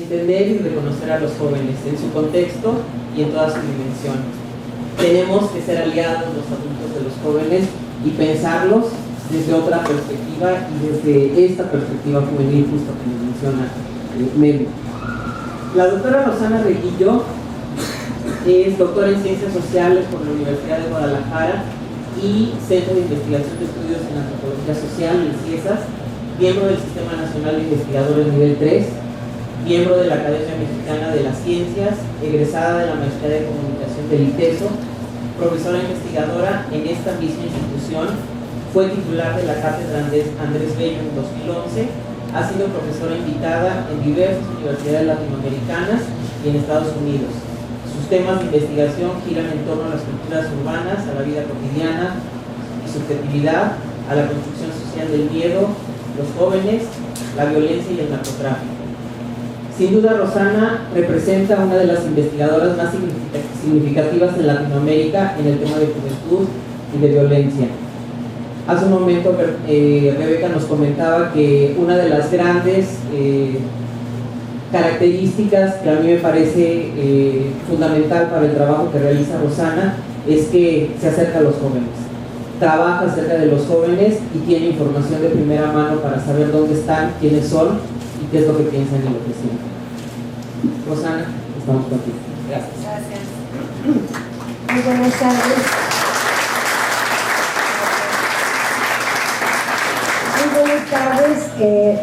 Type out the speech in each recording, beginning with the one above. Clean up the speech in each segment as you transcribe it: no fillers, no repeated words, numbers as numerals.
entender y reconocer a los jóvenes en su contexto y en toda su dimensión. Tenemos que ser aliados los adultos de los jóvenes y pensarlos desde otra perspectiva y desde esta perspectiva juvenil justo que nos menciona Meli. La doctora Rosana Reguillo es doctora en Ciencias Sociales por la Universidad de Guadalajara y Centro de Investigación de Estudios en Antropología Social, el CIESAS, miembro del Sistema Nacional de Investigadores Nivel 3, miembro de la Academia Mexicana de las Ciencias, egresada de la Maestría de Comunicación del ITESO, profesora investigadora en esta misma institución, fue titular de la Cátedra Andrés Bello en 2011, ha sido profesora invitada en diversas universidades latinoamericanas y en Estados Unidos. Sus temas de investigación giran en torno a las culturas urbanas, a la vida cotidiana y subjetividad, a la construcción social del miedo, los jóvenes, la violencia y el narcotráfico. Sin duda, Rosana representa una de las investigadoras más significativas en Latinoamérica en el tema de juventud y de violencia. Hace un momento Rebeca nos comentaba que una de las grandes características que a mí me parece fundamental para el trabajo que realiza Rosana es que se acerca a los jóvenes, trabaja cerca de los jóvenes y tiene información de primera mano para saber dónde están, quiénes son y qué es lo que piensan y lo que sienten. Rosana, estamos contigo. Gracias. Gracias. Muy buenas tardes.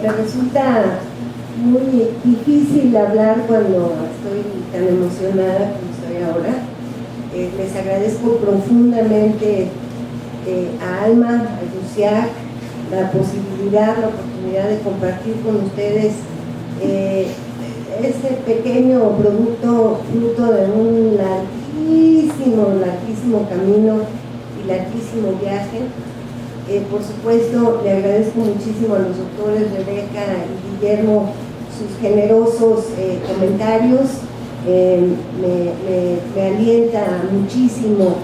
Me resulta muy difícil hablar cuando estoy tan emocionada como estoy ahora. Les agradezco profundamente a Alma, a Yusiak, la posibilidad, la oportunidad de compartir con ustedes este pequeño producto fruto de un larguísimo camino y larguísimo viaje. Por supuesto, le agradezco muchísimo a los doctores Rebeca y Guillermo sus generosos comentarios. Me alienta muchísimo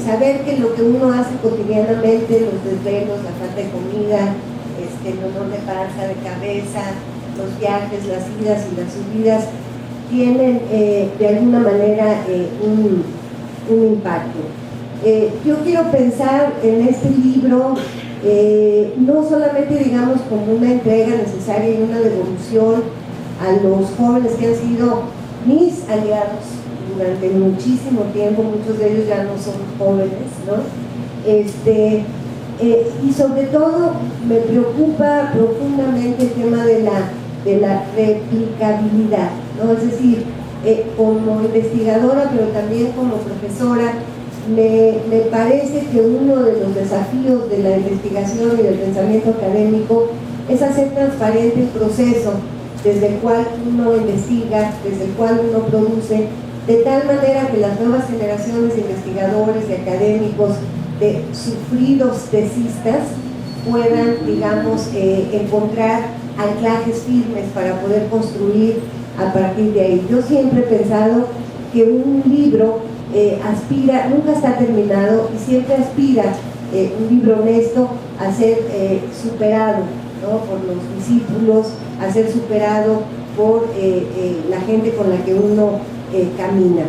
saber que lo que uno hace cotidianamente, los desvelos, la falta de comida, el dolor de panza, de cabeza, los viajes, las idas y las subidas, tienen de alguna manera un impacto. Yo quiero pensar en este libro no solamente, digamos, como una entrega necesaria y una devolución a los jóvenes que han sido mis aliados durante muchísimo tiempo, muchos de ellos ya no son jóvenes, ¿no? Y sobre todo me preocupa profundamente el tema de la replicabilidad, ¿no? Es decir, como investigadora, pero también como profesora, me parece que uno de los desafíos de la investigación y del pensamiento académico es hacer transparente el proceso desde el cual uno investiga, desde el cual uno produce, de tal manera que las nuevas generaciones de investigadores, de académicos, de sufridos tesistas puedan, digamos, encontrar anclajes firmes para poder construir a partir de ahí. Yo siempre he pensado que un libro aspira, nunca está terminado y siempre aspira un libro honesto a ser superado, ¿no? Por los discípulos, a ser superado por la gente con la que uno camina.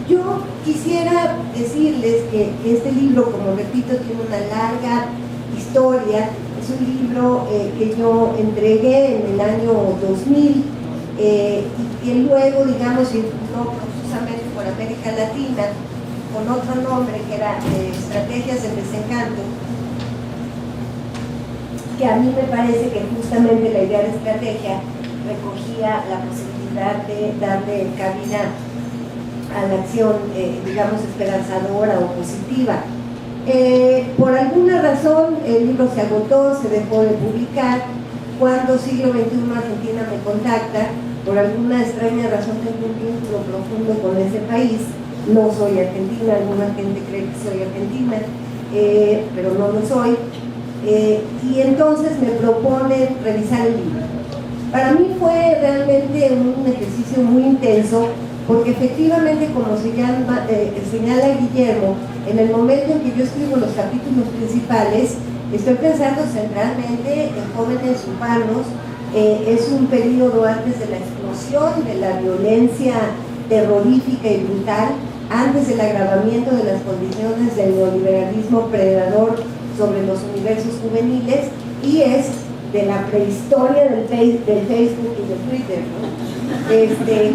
Yo quisiera decirles que este libro, como repito, tiene una larga historia. Es un libro que yo entregué en el año 2000 y que luego, digamos, no precisamente por América Latina, con otro nombre que era Estrategias del Desencanto, que a mí me parece que justamente la idea de estrategia recogía la posibilidad de darle cabida a la acción, digamos, esperanzadora o positiva. Por alguna razón el libro se agotó, se dejó de publicar. Cuando Siglo XXI Argentina me contacta, por alguna extraña razón tengo un vínculo profundo con ese país. No soy argentina, alguna gente cree que soy argentina, pero no lo soy. Y entonces me proponen revisar el libro. Para mí fue realmente un ejercicio muy intenso, porque efectivamente, como señala Guillermo, en el momento en que yo escribo los capítulos principales, estoy pensando centralmente en jóvenes urbanos Es un periodo antes de la explosión de la violencia terrorífica y brutal, antes del agravamiento de las condiciones del neoliberalismo predador sobre los universos juveniles, y es de la prehistoria del Facebook y de Twitter, ¿no?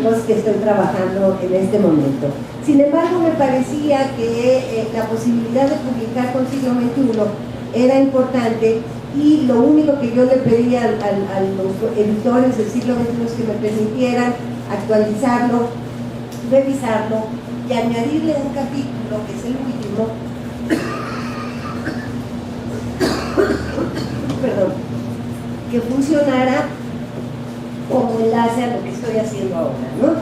Cosas que estoy trabajando en este momento. Sin embargo, me parecía que la posibilidad de publicar con siglo XXI era importante, y lo único que yo le pedía a los editores del siglo XXI es que me permitieran actualizarlo, revisarlo y añadirle un capítulo, que es el último, perdón, que funcionara como enlace a lo que estoy haciendo ahora, ¿no?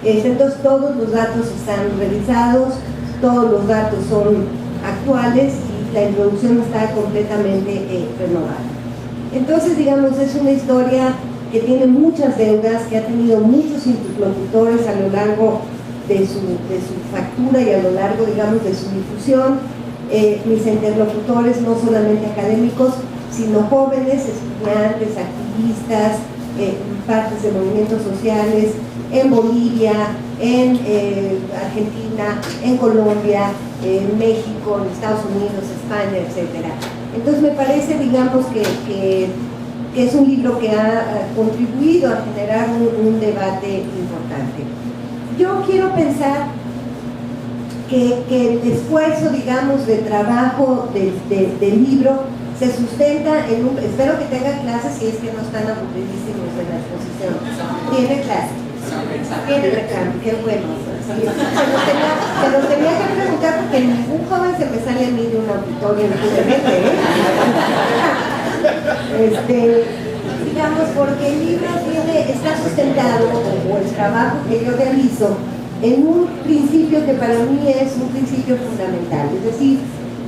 Entonces todos los datos están revisados, todos los datos son actuales y la introducción está completamente renovada. Entonces, digamos, es una historia que tiene muchas deudas, que ha tenido muchos interlocutores a lo largo de su factura y a lo largo, digamos, de su difusión. Mis interlocutores no solamente académicos, sino jóvenes, estudiantes, activistas, partes de movimientos sociales, en Bolivia, en Argentina, en Colombia, en México, en Estados Unidos, España, etc. Entonces me parece, digamos, que es un libro que ha contribuido a generar un debate importante. Yo quiero pensar que el esfuerzo, digamos, de trabajo del libro se sustenta en un... Espero que tengan clases, si es que no están aburridísimos en la exposición. ¿Tiene clase? Tiene reclamo, qué bueno. Se los tenía que preguntar porque ningún joven se me sale a mí de un auditorio digamos, porque el libro está sustentado, o el trabajo que yo realizo, en un principio que para mí es un principio fundamental. Es decir,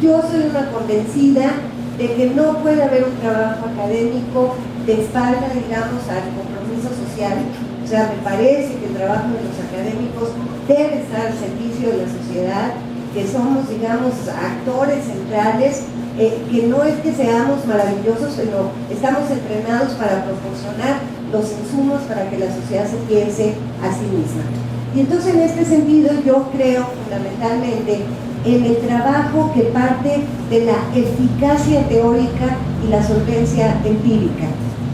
yo soy una convencida de que no puede haber un trabajo académico de espalda, digamos, al compromiso social. O sea, me parece que el trabajo de los académicos debe estar al servicio de la sociedad, que somos, digamos, actores centrales, que no es que seamos maravillosos, sino estamos entrenados para proporcionar los insumos para que la sociedad se piense a sí misma. Y entonces, en este sentido, yo creo fundamentalmente en el trabajo que parte de la eficacia teórica y la solvencia empírica.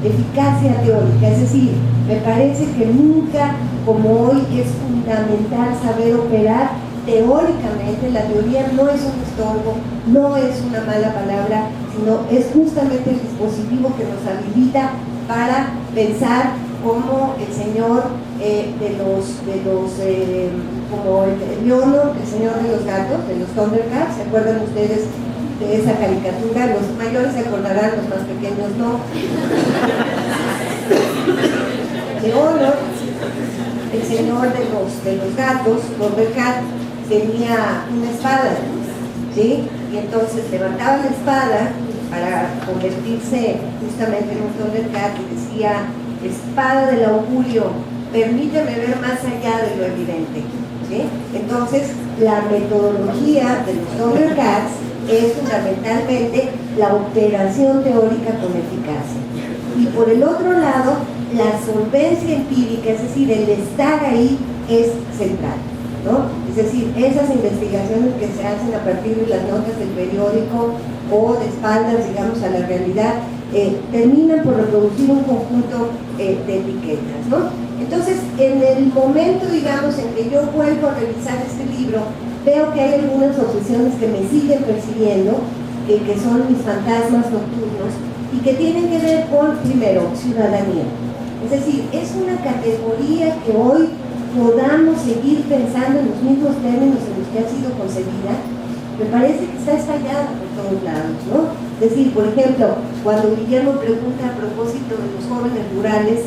Eficacia teórica, es decir, me parece que nunca como hoy es fundamental saber operar teóricamente. La teoría no es un estorbo, no es una mala palabra, sino es justamente el dispositivo que nos habilita para pensar como el señor como el Leono, el señor de los gatos, de los Thundercats. ¿Se acuerdan ustedes de esa caricatura? Los mayores se acordarán, los más pequeños no. Leono, el señor de los gatos, Thundercat, tenía una espada, ¿sí? Y entonces levantaba la espada para convertirse justamente en un Thundercat y decía: espada del augurio, permíteme ver más allá de lo evidente, ¿sí? Entonces, la metodología de los Thundercats es fundamentalmente la operación teórica con eficacia. Y por el otro lado, la solvencia empírica, es decir, el estar ahí, es central, ¿no? Es decir, esas investigaciones que se hacen a partir de las notas del periódico o de espaldas, digamos, a la realidad, terminan por reproducir un conjunto de etiquetas, ¿no? Entonces, en el momento, digamos, en que yo vuelvo a revisar este libro, veo que hay algunas obsesiones que me siguen persiguiendo, que son mis fantasmas nocturnos, y que tienen que ver con, primero, ciudadanía. Es decir, es una categoría que hoy podamos seguir pensando en los mismos términos en los que ha sido concebida. Me parece que está estallada por todos lados, ¿no? Es decir, por ejemplo, cuando Guillermo pregunta a propósito de los jóvenes rurales,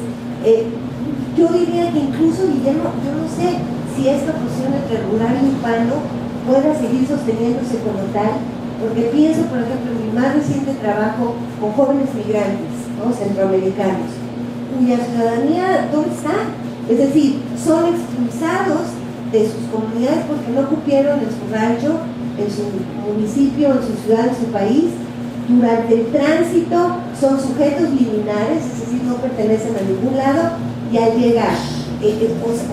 yo diría que incluso, Guillermo, yo no sé si esta posición entre rural y urbano pueda seguir sosteniéndose como tal, porque pienso, por ejemplo, en mi más reciente trabajo con jóvenes migrantes, ¿no? Centroamericanos, cuya ciudadanía, ¿dónde está? Es decir, son expulsados de sus comunidades porque no cupieron en su rancho, en su municipio, en su ciudad, en su país. Durante el tránsito son sujetos liminares, es decir, no pertenecen a ningún lado, y al llegar,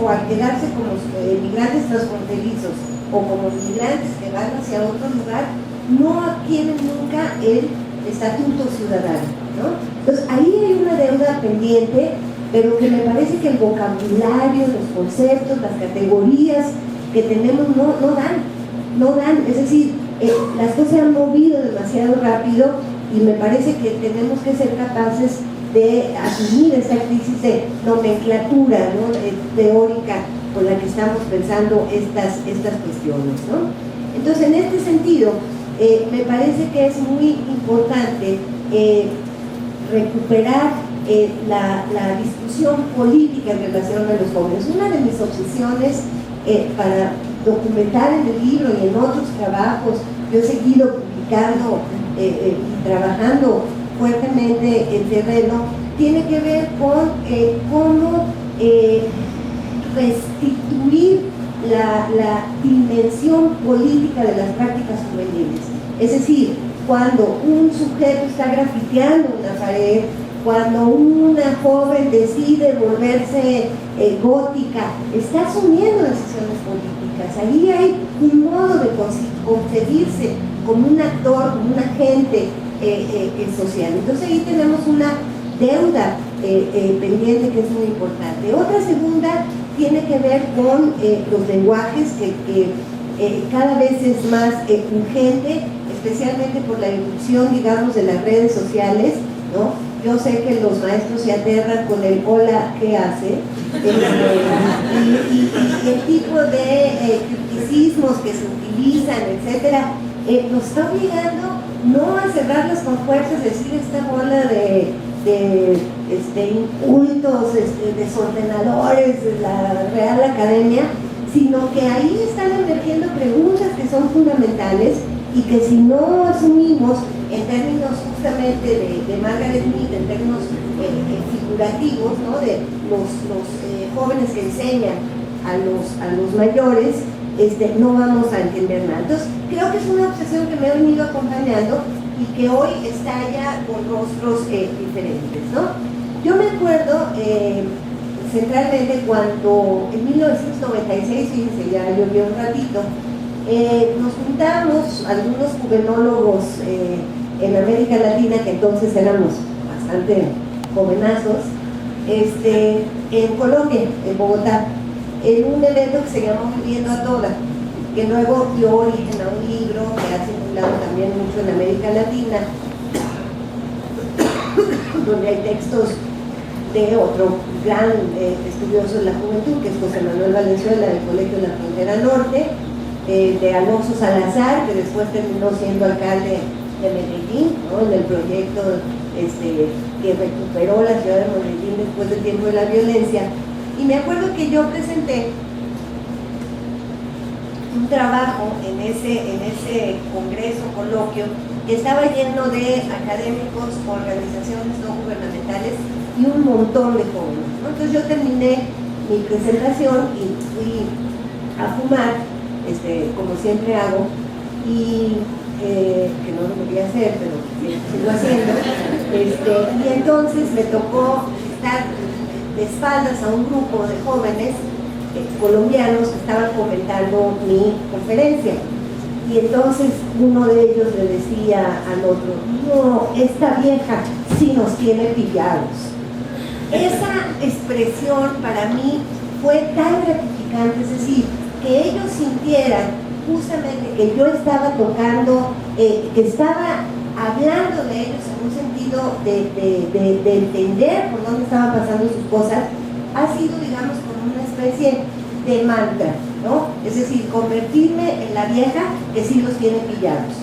o al quedarse como migrantes transfronterizos, o como migrantes que van hacia otro lugar, no adquieren nunca el estatuto ciudadano, ¿no? Entonces ahí hay una deuda pendiente, pero que me parece que el vocabulario, los conceptos, las categorías que tenemos no dan, es decir, las cosas se han movido demasiado rápido y me parece que tenemos que ser capaces de asumir esta crisis de nomenclatura, ¿no?, teórica con la que estamos pensando estas cuestiones, ¿no? Entonces, en este sentido, me parece que es muy importante recuperar la discusión política en relación a los jóvenes. Una de mis obsesiones para documentar en el libro y en otros trabajos, yo he seguido publicando y trabajando fuertemente el terreno, tiene que ver con cómo restituir la dimensión política de las prácticas juveniles. Es decir, cuando un sujeto está grafiteando una pared, cuando una joven decide volverse gótica, está asumiendo decisiones políticas. Ahí hay un modo de concebirse como un actor, como un agente social. Entonces ahí tenemos una deuda pendiente que es muy importante. Otra segunda tiene que ver con los lenguajes que cada vez es más urgente, especialmente por la irrupción, digamos, de las redes sociales, ¿no? Yo sé que los maestros se aterran con el hola, ¿qué hace? Y el tipo de criticismos que se utilizan, etcétera, nos está obligando no a cerrarlas con fuerzas, decir esta bola de incultos, desordenadores de la Real Academia, sino que ahí están emergiendo preguntas que son fundamentales y que si no asumimos en términos justamente de Margaret Mead, en términos figurativos, ¿no?, de los jóvenes que enseñan a los mayores, no vamos a entender nada. Entonces, creo que es una obsesión que me ha venido acompañando y que hoy está ya con rostros diferentes, ¿no? Yo me acuerdo centralmente cuando en 1996, fíjense, ya llovió un ratito, nos juntamos algunos juvenólogos en América Latina, que entonces éramos bastante jovenazos, en Colombia, en Bogotá, en un evento que se llamó Viviendo a Toda, que luego dio origen a un libro que ha circulado también mucho en América Latina, donde hay textos de otro gran estudioso de la juventud, que es José Manuel Valenzuela, del Colegio de la Frontera Norte, de Alonso Salazar, que después terminó siendo alcalde de Medellín, ¿no?, en el proyecto que recuperó la ciudad de Medellín después del tiempo de la violencia. Y me acuerdo que yo presenté un trabajo en ese congreso, coloquio, que estaba lleno de académicos, organizaciones no gubernamentales y un montón de jóvenes, ¿no? Entonces yo terminé mi presentación y fui a fumar, como siempre hago, y que no lo quería hacer, pero sigo haciendo, y entonces me tocó estar de espaldas a un grupo de jóvenes colombianos que estaban comentando mi conferencia, y entonces uno de ellos le decía al otro: no, esta vieja sí nos tiene pillados. Esa expresión para mí fue tan gratificante, es decir, que ellos sintieran justamente que yo estaba tocando, que estaba hablando de ellos en un sentido de entender por dónde estaban pasando sus cosas, ha sido, digamos, como una especie de mantra, ¿no? Es decir, convertirme en la vieja que sí los tiene pillados.